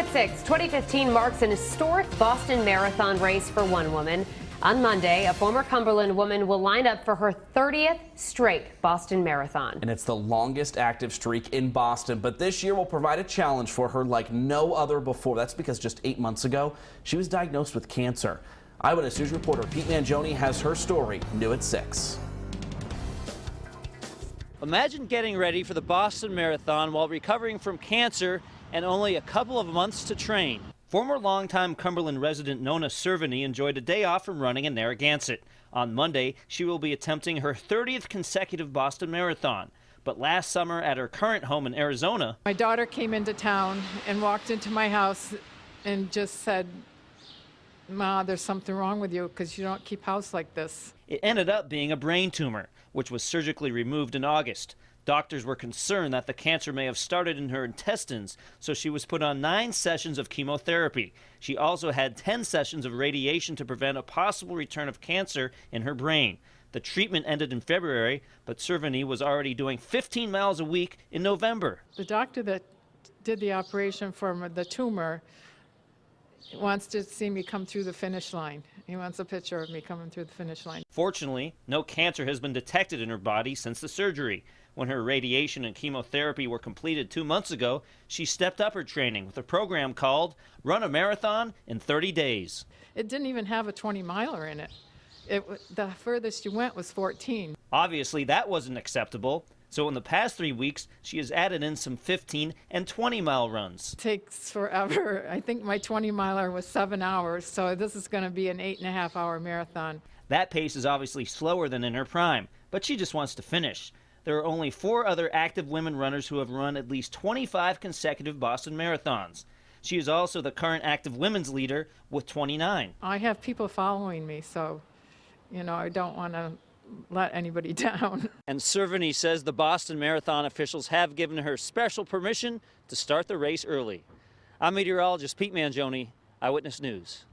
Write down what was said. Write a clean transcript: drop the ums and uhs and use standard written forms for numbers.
at 6, 2015 marks an historic Boston Marathon race for one woman. On Monday, a former Cumberland woman will line up for her 30th straight Boston Marathon. And it's the longest active streak in Boston, but this year will provide a challenge for her like no other before. That's because just 8 months ago, she was diagnosed with cancer. Eyewitness News reporter Pete Mangione has her story new at 6. Imagine getting ready for the Boston Marathon while recovering from cancer and only a couple of months to train. Former longtime Cumberland resident Nona Cerveny enjoyed a day off from running in Narragansett. On Monday, she will be attempting her 30th consecutive Boston Marathon. But last summer at her current home in Arizona, my daughter came into town and walked into my house and just said, "Ma, there's something wrong with you because you don't keep house like this." It ended up being a brain tumor, which was surgically removed in August. Doctors were concerned that the cancer may have started in her intestines, so she was put on 9 sessions of chemotherapy. She also had 10 sessions of radiation to prevent a possible return of cancer in her brain. The treatment ended in February, but Cerveny was already doing 15 miles a week in November. The doctor that did the operation for the tumor wants to see me come through the finish line. He wants a picture of me coming through the finish line. Fortunately, no cancer has been detected in her body since the surgery. When her radiation and chemotherapy were completed 2 months ago, she stepped up her training with a program called Run a Marathon in 30 Days. It didn't even have a 20-miler in it. The furthest you went was 14. Obviously, that wasn't acceptable. So in the past 3 weeks, she has added in some 15 and 20-mile runs. It takes forever. I think my 20-miler was 7 hours, so this is going to be an 8.5-hour marathon. That pace is obviously slower than in her prime, but she just wants to finish. There are only 4 other active women runners who have run at least 25 consecutive Boston Marathons. She is also the current active women's leader with 29. I have people following me, so, I don't want to let anybody down. And Cerveny says the Boston Marathon officials have given her special permission to start the race early. I'm meteorologist Pete Mangione, Eyewitness News.